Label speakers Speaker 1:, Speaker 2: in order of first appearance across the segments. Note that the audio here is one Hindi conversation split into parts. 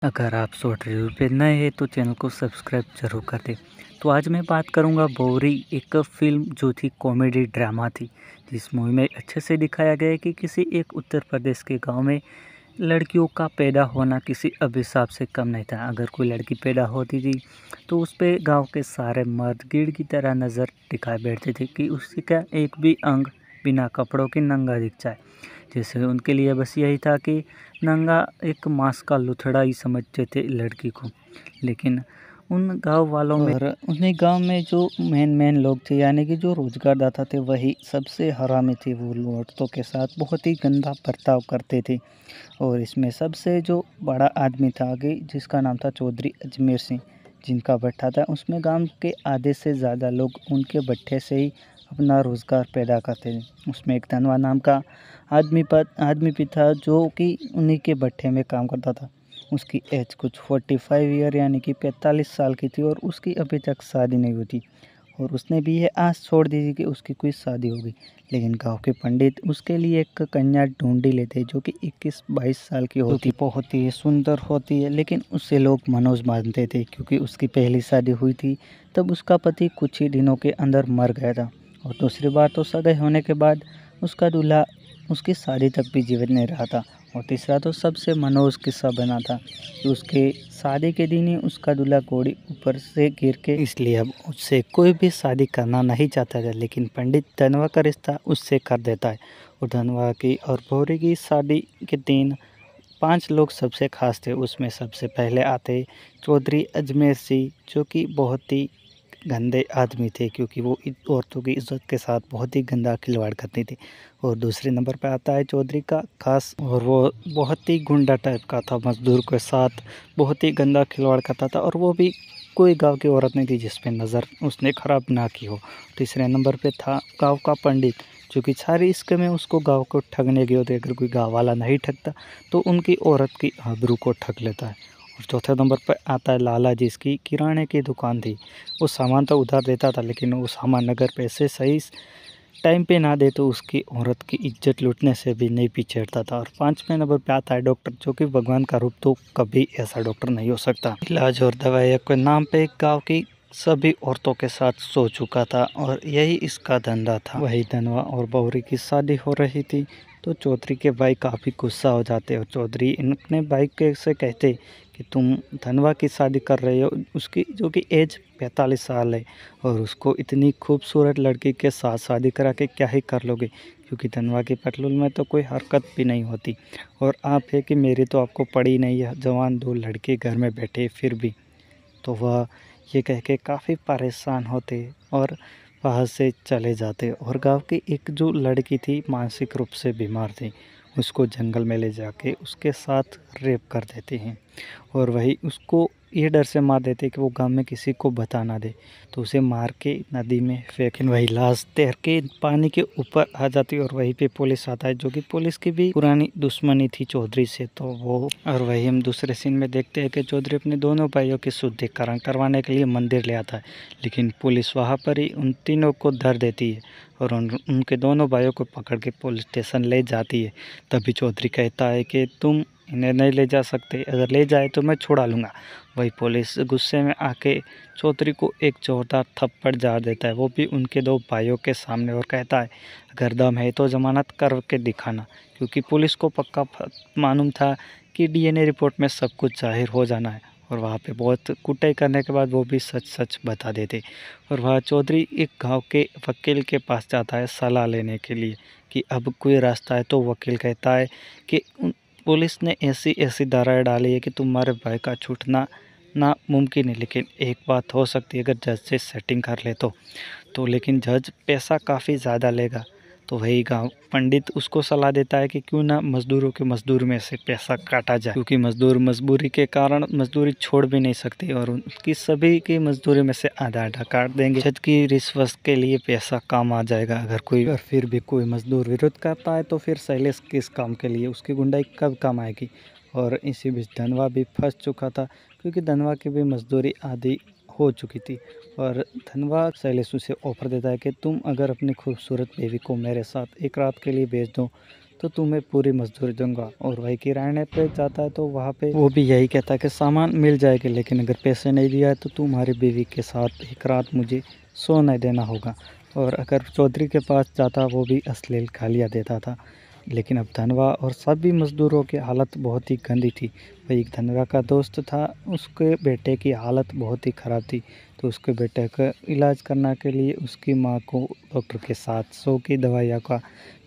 Speaker 1: अगर आप शॉर्ट रिव्यू पे नए हैं तो चैनल को सब्सक्राइब ज़रूर कर दें। तो आज मैं बात करूंगा बोरी, एक फ़िल्म जो थी कॉमेडी ड्रामा थी, जिस मूवी में अच्छे से दिखाया गया है कि किसी एक उत्तर प्रदेश के गांव में लड़कियों का पैदा होना किसी अभिशाप से कम नहीं था। अगर कोई लड़की पैदा होती थी तो उस पे गाँव के सारे मर्द कीड़ की तरह नज़र दिखाए बैठते थे कि उसका एक भी अंग बिना कपड़ों के नंगा दिख जाए। जैसे उनके लिए बस यही था कि नंगा एक मांस का लुथड़ा ही समझते थे लड़की को। लेकिन उन गांव वालों में और उन्हीं गांव में जो मेन लोग थे, यानी कि जो रोजगारदाता थे, वही सबसे हरामी थे। वो औरतों के साथ बहुत ही गंदा बर्ताव करते थे। और इसमें सबसे जो बड़ा आदमी था आगे, जिसका नाम था चौधरी अजमेर सिंह, जिनका भट्ठा था, उसमें गांव के आधे से ज़्यादा लोग उनके भट्ठे से ही अपना रोज़गार पैदा करते थे। उसमें एक धनवा नाम का आदमी भी था जो कि उन्हीं के भट्ठे में काम करता था। उसकी एज कुछ 45 ईयर यानी कि 45 साल की थी और उसकी अभी तक शादी नहीं हुई थी। और उसने भी ये आस छोड़ दी थी कि उसकी कोई शादी होगी। लेकिन गांव के पंडित उसके लिए एक कन्या ढूंढ ही लेते जो कि 21-22 साल की होती, बहुत ही सुंदर होती है। लेकिन उससे लोग मनोज मानते थे क्योंकि उसकी पहली शादी हुई थी तब उसका पति कुछ ही दिनों के अंदर मर गया था। और दूसरी बार तो सगाई होने के बाद उसका दूल्हा उसकी शादी तक भी जीवित नहीं रहा था। और तीसरा तो सबसे मनोज किस्सा बना था कि उसके शादी के दिन ही उसका दूल्हा घोड़ी ऊपर से गिर के, इसलिए अब उससे कोई भी शादी करना नहीं चाहता था। लेकिन पंडित धनवा का रिश्ता उससे कर देता है। और धनवा की और भौरी की शादी के दिन 5 लोग सबसे खास थे। उसमें सबसे पहले आते चौधरी अजमेर सिंह, जो कि बहुत ही गंदे आदमी थे क्योंकि वो औरतों की इज्जत के साथ बहुत ही गंदा खिलवाड़ करते थे। और दूसरे नंबर पर आता है चौधरी का खास, और वो बहुत ही गुंडा टाइप का था, मजदूर के साथ बहुत ही गंदा खिलवाड़ करता था। और वो भी कोई गांव की औरत नहीं थी जिस पे नज़र उसने खराब ना की हो। तीसरे नंबर पे था गांव का पंडित, जो कि सारी इश्क में उसको गांव को ठगने गए होते। अगर कोई गांव वाला नहीं ठगता तो उनकी औरत की आबरू को ठग लेता है। और चौथे नंबर पर आता है लाला, जिसकी किराने की दुकान थी। वो सामान तो उधार देता था, लेकिन वो सामान अगर पैसे सही टाइम पे ना दे तो उसकी औरत की इज्जत लूटने से भी नहीं पीछे हटता था। और 5वें नंबर पे आता है डॉक्टर, जो कि भगवान का रूप, तो कभी ऐसा डॉक्टर नहीं हो सकता। इलाज और दवाइयों के नाम पे गांव की सभी औरतों के साथ सो चुका था और यही इसका धंधा था। वही धनवा और बौरी की शादी हो रही थी तो चौधरी के भाई काफ़ी गुस्सा हो जाते और चौधरी अपने भाई के से कहते कि तुम धनवा की शादी कर रहे हो, उसकी जो कि एज 45 साल है, और उसको इतनी खूबसूरत लड़की के साथ शादी करा के क्या ही कर लोगे, क्योंकि धनवा की पटलूल में तो कोई हरकत भी नहीं होती। और आप है कि मेरी तो आपको पड़ी नहीं है, जवान 2 लड़के घर में बैठे फिर भी। तो वह ये कह के काफ़ी परेशान होते और वहाँ से चले जाते। और गांव की एक जो लड़की थी मानसिक रूप से बीमार थी, उसको जंगल में ले जाके उसके साथ रेप कर देते हैं। और वही उसको ये डर से मार देते कि वो गांव में किसी को बता ना दे, तो उसे मार के नदी में फेंक, वही लाश तैर के पानी के ऊपर आ जाती। और वहीं पे पुलिस आता है, जो कि पुलिस की भी पुरानी दुश्मनी थी चौधरी से, तो वो, और वही हम दूसरे सीन में देखते हैं कि चौधरी अपने दोनों भाइयों के शुद्धिकरण करवाने के लिए मंदिर ले आता है, लेकिन पुलिस वहाँ पर ही उन तीनों को धर देती है और उनके दोनों भाइयों को पकड़ के पुलिस स्टेशन ले जाती है। तभी चौधरी कहता है कि तुम इन्हें नहीं ले जा सकते, अगर ले जाए तो मैं छुड़ा लूँगा। वही पुलिस गुस्से में आके चौधरी को एक जोरदार थप्पड़ जड़ देता है, वो भी उनके 2 भाइयों के सामने, और कहता है अगर दम है तो ज़मानत करके दिखाना, क्योंकि पुलिस को पक्का मालूम था कि डीएनए रिपोर्ट में सब कुछ जाहिर हो जाना है। और वहाँ पे बहुत कुटाई करने के बाद वो भी सच सच बता देते। और वह चौधरी एक गांव के वकील के पास जाता है सलाह लेने के लिए कि अब कोई रास्ता है। तो वकील कहता है कि पुलिस ने ऐसी धाराएं डाली है कि तुम्हारे भाई का छूटना नामुमकिन है, लेकिन एक बात हो सकती है अगर जज से सेटिंग कर ले तो लेकिन जज पैसा काफ़ी ज़्यादा लेगा। तो वही गांव पंडित उसको सलाह देता है कि क्यों ना मज़दूरों के मज़दूर में से पैसा काटा जाए, क्योंकि मज़दूर मजबूरी के कारण मज़दूरी छोड़ भी नहीं सकते और उनकी सभी की मज़दूरी में से आधा आधा काट देंगे। जज की रिश्वत के लिए पैसा काम आ जाएगा। अगर फिर भी कोई मज़दूर विरोध करता है तो फिर शैलेश किस काम के लिए, उसकी गुंडाई कब काम आएगी। और इसी बीच धनवा भी फंस चुका था, क्योंकि धनवा की भी मज़दूरी आधी हो चुकी थी। और धनवा शैलेश उसे ऑफर देता है कि तुम अगर अपनी खूबसूरत बेबी को मेरे साथ एक रात के लिए भेज दो तो तुम्हें पूरी मजदूरी दूंगा। और वही किराने पे जाता है तो वहाँ पे वो भी यही कहता है कि सामान मिल जाएगी, लेकिन अगर पैसे नहीं दिया है तो तुम्हारी बीवी के साथ एक रात मुझे सोने देना होगा। और अगर चौधरी के पास जाता वो भी अश्लील गालियाँ देता था। लेकिन अब धनवा और सभी मज़दूरों की हालत बहुत ही गंदी थी। वही एक धनवा का दोस्त था, उसके बेटे की हालत बहुत ही ख़राब थी, तो उसके बेटे का इलाज करने के लिए उसकी माँ को डॉक्टर के 700 की दवाइयों का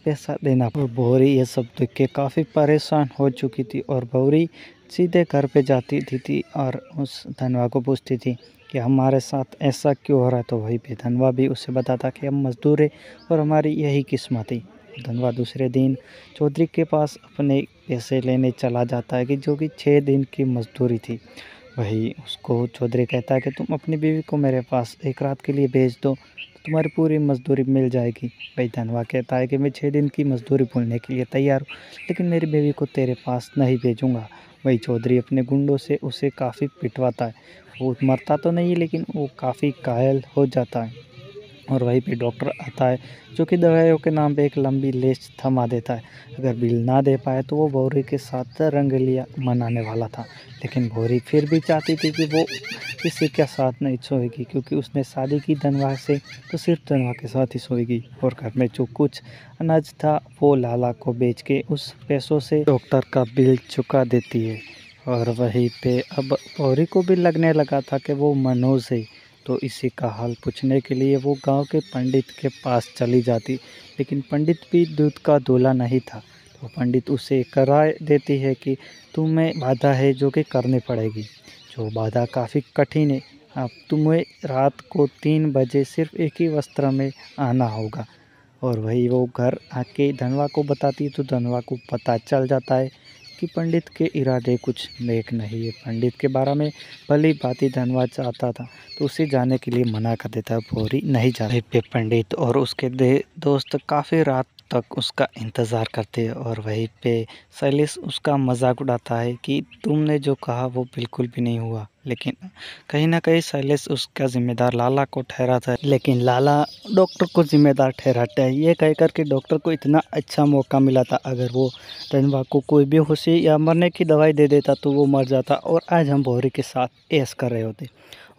Speaker 1: पैसा देना। और भौरी ये सब देख के काफ़ी परेशान हो चुकी थी और भौरी सीधे घर पे जाती थी और उस धनवा को पूछती थी कि हमारे साथ ऐसा क्यों हो रहा है। तो वहीं पे धनवा भी उसे बताता कि हम मज़दूर हैं और हमारी यही किस्मत थी। धनवा दूसरे दिन चौधरी के पास अपने पैसे लेने चला जाता है कि जो कि 6 दिन की मजदूरी थी। वही उसको चौधरी कहता है कि तुम अपनी बीवी को मेरे पास एक रात के लिए भेज दो तो तुम्हारी पूरी मजदूरी मिल जाएगी। भाई धनवा कहता है कि मैं 6 दिन की मजदूरी भूलने के लिए तैयार हूँ, लेकिन मेरी बीवी को तेरे पास नहीं भेजूँगा। वही चौधरी अपने गुंडों से उसे काफ़ी पिटवाता है। वो मरता तो नहीं लेकिन वो काफ़ी घायल हो जाता है। और वहीं पे डॉक्टर आता है जो कि दवाइयों के नाम पे एक लंबी लिस्ट थमा देता है। अगर बिल ना दे पाए तो वो भौरी के साथ रंगलिया मनाने वाला था, लेकिन भौरी फिर भी चाहती थी कि वो किसी के साथ नहीं सोएगी, क्योंकि उसने शादी की धनवा से तो सिर्फ धनवा के साथ ही सोएगी। और घर में जो कुछ अनाज था वो लाला को बेच के उस पैसों से डॉक्टर का बिल चुका देती है। और वहीं पे अब भौरी को भी लगने लगा था कि वो मनोज है, तो इसी का हाल पूछने के लिए वो गांव के पंडित के पास चली जाती। लेकिन पंडित भी दूध का दूल्हा नहीं था, तो पंडित उसे करार देती है कि तुम्हें बाधा है जो कि करनी पड़ेगी। जो बाधा काफ़ी कठिन है। अब तुम्हें रात को 3 बजे सिर्फ एक ही वस्त्र में आना होगा। और वही वो घर आके धनवा को बताती है, तो धनवा को पता चल जाता है कि पंडित के इरादे कुछ नेक नहीं है। पंडित के बारे में भली भांति धनवा चाहता था तो उसे जाने के लिए मना कर देता है। भौरी नहीं जाता पे पंडित और उसके दोस्त काफ़ी रात तक उसका इंतज़ार करते हैं। और वहीं पे शैलेश उसका मजाक उड़ाता है कि तुमने जो कहा वो बिल्कुल भी नहीं हुआ। लेकिन कहीं ना कहीं शैलेश उसका जिम्मेदार लाला को ठहराता है, लेकिन लाला डॉक्टर को जिम्मेदार ठहराता है। ये कहकर के डॉक्टर को इतना अच्छा मौका मिला था, अगर वो धनवा को कोई बेहोशी या मरने की दवाई दे देता तो वो मर जाता और आज हम भौरी के साथ ऐश कर रहे होते।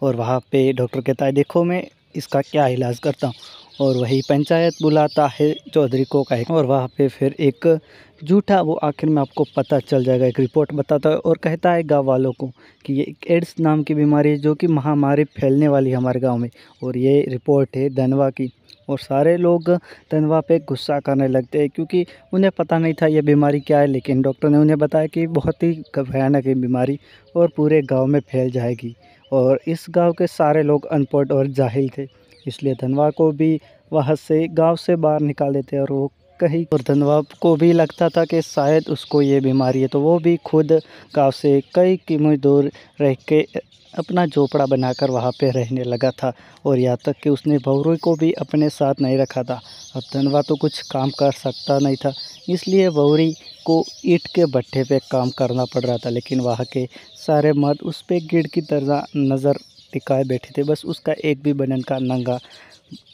Speaker 1: और वहाँ पे डॉक्टर कहता है देखो मैं इसका क्या इलाज करता हूँ। और वही पंचायत बुलाता है चौधरी को कहे, और वहाँ पे फिर एक झूठा वो आखिर में आपको पता चल जाएगा, एक रिपोर्ट बताता है और कहता है गांव वालों को कि ये एक एड्स नाम की बीमारी है जो कि महामारी फैलने वाली है हमारे गांव में। और ये रिपोर्ट है धनवा की। और सारे लोग धनवा पे गुस्सा करने लगते हैं, क्योंकि उन्हें पता नहीं था ये बीमारी क्या है, लेकिन डॉक्टर ने उन्हें बताया कि बहुत ही भयानक है बीमारी और पूरे गांव में फैल जाएगी। और इस गांव के सारे लोग अनपढ़ और जाहिल थे, इसलिए धनवा को भी वहाँ से गांव से बाहर निकाल देते और वो कहीं। और धनवा को भी लगता था कि शायद उसको ये बीमारी है, तो वो भी खुद गांव से कई किमी दूर रह के अपना झोपड़ा बनाकर वहाँ पे रहने लगा था। और यहाँ तक कि उसने भौरी को भी अपने साथ नहीं रखा था। अब धनवा तो कुछ काम कर सकता नहीं था, इसलिए भौरी को ईंट के भट्ठे पे काम करना पड़ रहा था। लेकिन वहाँ के सारे मर्द उस पे गिड़ की तरह नज़र टिकाए बैठे थे, बस उसका एक भी बदन का नंगा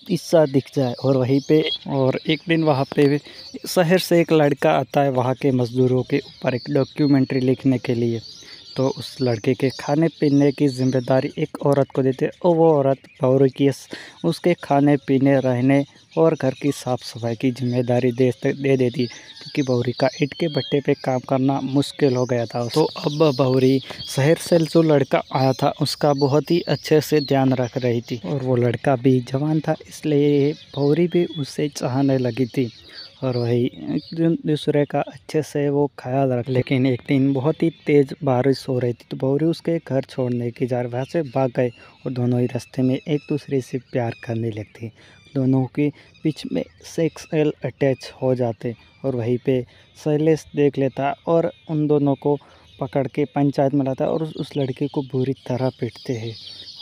Speaker 1: हिस्सा दिख जाए। और वहीं पे और एक दिन वहाँ पे शहर से एक लड़का आता है वहाँ के मज़दूरों के ऊपर एक डॉक्यूमेंट्री लिखने के लिए। तो उस लड़के के खाने पीने की जिम्मेदारी एक औरत को देते और वो औरत भौरी की उसके खाने पीने रहने और घर की साफ़ सफाई की जिम्मेदारी दे देती, क्योंकि भौरी का ईंट के भट्टे पे काम करना मुश्किल हो गया था। तो अब भौरी शहर से जो लड़का आया था उसका बहुत ही अच्छे से ध्यान रख रही थी, और वो लड़का भी जवान था, इसलिए भौरी भी उससे चाहने लगी थी। और वही एक दूसरे का अच्छे से वो ख्याल रख। लेकिन एक दिन बहुत ही तेज़ बारिश हो रही थी, तो भौरी उसके घर छोड़ने की जा वहाँ से भाग गए और दोनों ही रास्ते में एक दूसरे से प्यार करने लगते। दोनों के बीच में सेक्सुअल अटैच हो जाते। और वहीं पे शैलेश देख लेता और उन दोनों को पकड़ के पंचायत में लाता और उस लड़के को बुरी तरह पीटते हैं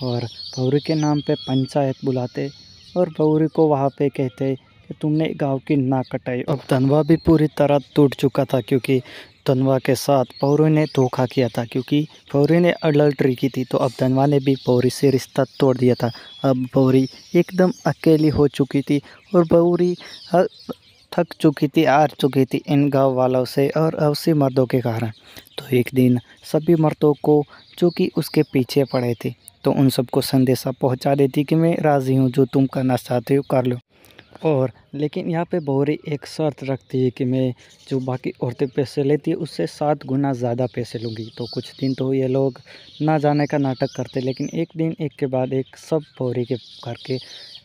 Speaker 1: और भौरी के नाम पे पंचायत बुलाते और भौरी को वहाँ पे कहते कि तुमने गांव की नाक कटाई। अब धनवा भी पूरी तरह टूट चुका था, क्योंकि धनवा के साथ भौरी ने धोखा किया था, क्योंकि भौरी ने अडल्ट्री की थी। तो अब धनवा ने भी भौरी से रिश्ता तोड़ दिया था। अब भौरी एकदम अकेली हो चुकी थी और भौरी थक चुकी थी, हार चुकी थी इन गाँव वालों से और अवसी मर्दों के कारण। तो एक दिन सभी मर्दों को जो कि उसके पीछे पड़े थे, तो उन सबको संदेशा पहुंचा देती कि मैं राज़ी हूँ, जो तुम करना चाहते हो कर लो। और लेकिन यहाँ पे बहुरी एक शर्त रखती है कि मैं जो बाकी औरतें पैसे लेती है उससे 7 गुना ज़्यादा पैसे लूँगी। तो कुछ दिन तो ये लोग ना जाने का नाटक करते, लेकिन एक दिन एक के बाद एक सब बहुरी के घर के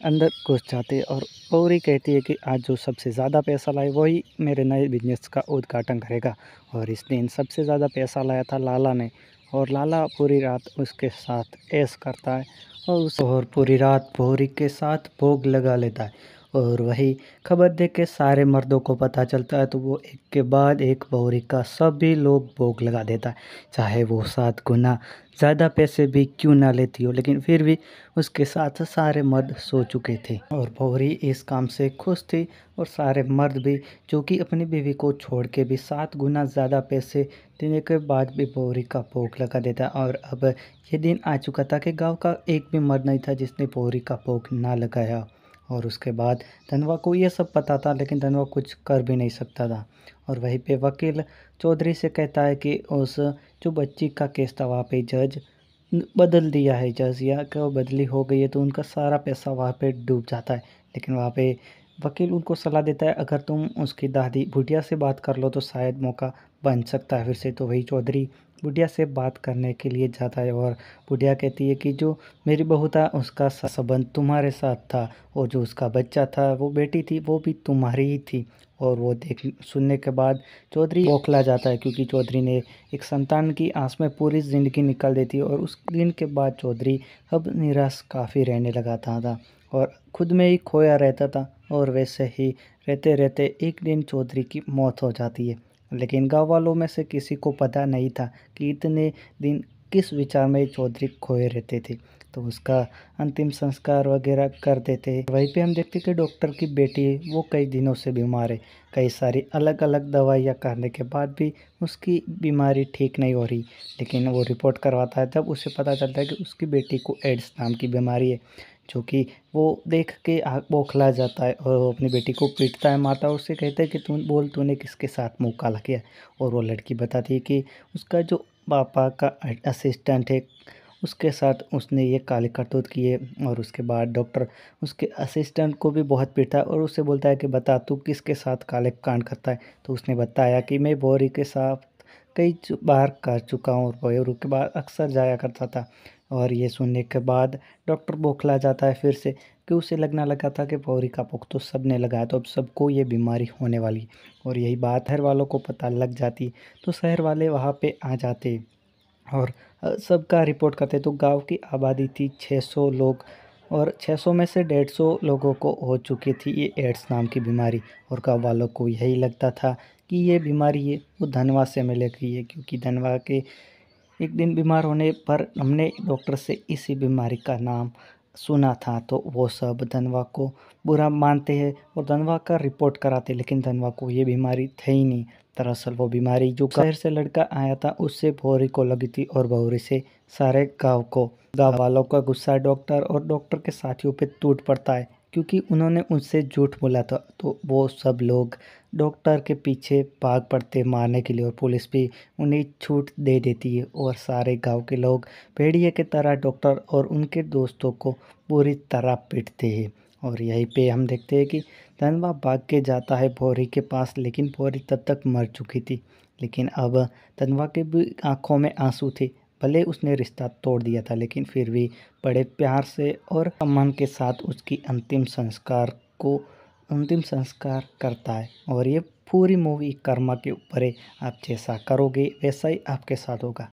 Speaker 1: अंदर घुस जाते और बहुरी कहती है कि आज जो सबसे ज़्यादा पैसा लाए वही मेरे नए बिजनेस का उद्घाटन करेगा। और इस दिन सबसे ज़्यादा पैसा लाया था लाला ने, और लाला पूरी रात उसके साथ ऐश करता है और पूरी रात बहुरी के साथ भोग लगा लेता है। और वही खबर देख के सारे मर्दों को पता चलता है, तो वो एक के बाद एक बहुरी का सभी लोग भोग लगा देता है, चाहे वो 7 गुना ज़्यादा पैसे भी क्यों ना लेती हो। लेकिन फिर भी उसके साथ सारे मर्द सो चुके थे और बहुरी इस काम से खुश थी। और सारे मर्द भी, जो कि अपनी बीवी को छोड़ के भी 7 गुना ज़्यादा पैसे देने के बाद भी बहुरी का भोग लगा देता। और अब ये दिन आ चुका था कि गाँव का एक भी मर्द नहीं था जिसने बहुरी का भोग ना लगाया। और उसके बाद धनवा को ये सब पता था, लेकिन धनवा कुछ कर भी नहीं सकता था। और वहीं पे वकील चौधरी से कहता है कि उस जो बच्ची का केस था वहाँ पे जज बदल दिया है, जज या क्या बदली हो गई है, तो उनका सारा पैसा वहाँ पे डूब जाता है। लेकिन वहाँ पे वकील उनको सलाह देता है अगर तुम उसकी दादी बुढ़िया से बात कर लो तो शायद मौका बन सकता है फिर से। तो वही चौधरी बुढ़िया से बात करने के लिए जाता है और बुढ़िया कहती है कि जो मेरी बहू था उसका संबंध तुम्हारे साथ था, और जो उसका बच्चा था वो बेटी थी वो भी तुम्हारी ही थी। और वो देख सुनने के बाद चौधरी बौखला जाता है, क्योंकि चौधरी ने एक संतान की आस में पूरी ज़िंदगी निकाल दी थी। और उस दिन के बाद चौधरी अब निराश काफ़ी रहने लगा था और खुद में ही खोया रहता था। और वैसे ही रहते रहते एक दिन चौधरी की मौत हो जाती है। लेकिन गाँव वालों में से किसी को पता नहीं था कि इतने दिन किस विचार में चौधरी खोए रहते थे। तो उसका अंतिम संस्कार वगैरह कर देते हैं। वहीं पे हम देखते कि डॉक्टर की बेटी वो कई दिनों से बीमार है, कई सारी अलग अलग दवाइयाँ करने के बाद भी उसकी बीमारी ठीक नहीं हो रही। लेकिन वो रिपोर्ट करवाता है, तब उसे पता चलता है कि उसकी बेटी को एड्स नाम की बीमारी है, जो कि वो देख के बौखला जाता है और वो अपनी बेटी को पीटता है, मारता है। उससे कहता है कि तू बोल तूने किसके साथ मुँह काला किया। और वो लड़की बताती है कि उसका जो पापा का असिस्टेंट है उसके साथ उसने ये काले करतूत किए। और उसके बाद डॉक्टर उसके असिस्टेंट को भी बहुत पीटता है और उससे बोलता है कि बता तू किसके साथ काले कांड करता है। तो उसने बताया कि मैं बोरी के साथ कई बार कर चुका हूँ और बोरी के बाद अक्सर जाया करता था। और ये सुनने के बाद डॉक्टर बौखला जाता है फिर से, कि उसे लगने लगा था कि बोरी का भूख तो सब ने लगाया, तो अब सबको ये बीमारी होने वाली है। और यही बात शहर वालों को पता लग जाती, तो शहर वाले वहाँ पे आ जाते और सबका रिपोर्ट करते। तो गांव की आबादी थी 600 लोग, और 600 में से 150 लोगों को हो चुकी थी ये एड्स नाम की बीमारी। और गांव वालों को यही लगता था कि ये बीमारी है वो धनवा से मिलेगी है, क्योंकि धनवा के एक दिन बीमार होने पर हमने डॉक्टर से इसी बीमारी का नाम सुना था। तो वो सब धनवा को बुरा मानते हैं और धनवा का रिपोर्ट कराते, लेकिन धनवा को ये बीमारी थी ही नहीं। दरअसल वो बीमारी जो शहर से लड़का आया था उससे भौरी को लगी थी, और भौरी से सारे गांव वालों का गुस्सा डॉक्टर और डॉक्टर के साथियों पे टूट पड़ता है, क्योंकि उन्होंने उनसे झूठ बोला था। तो वो सब लोग डॉक्टर के पीछे भाग पड़ते मारने के लिए, और पुलिस भी उन्हें छूट दे देती है। और सारे गांव के लोग भेड़िए की तरह डॉक्टर और उनके दोस्तों को पूरी तरह पीटते हैं। और यहीं पे हम देखते हैं कि धनवा भाग के जाता है भौरी के पास, लेकिन भौरी तब तक मर चुकी थी। लेकिन अब धनवा के भी आंखों में आंसू थे, भले उसने रिश्ता तोड़ दिया था, लेकिन फिर भी बड़े प्यार से और सम्मान के साथ उसकी अंतिम संस्कार करता है। और ये पूरी मूवी कर्मा के ऊपर है, आप जैसा करोगे वैसा ही आपके साथ होगा।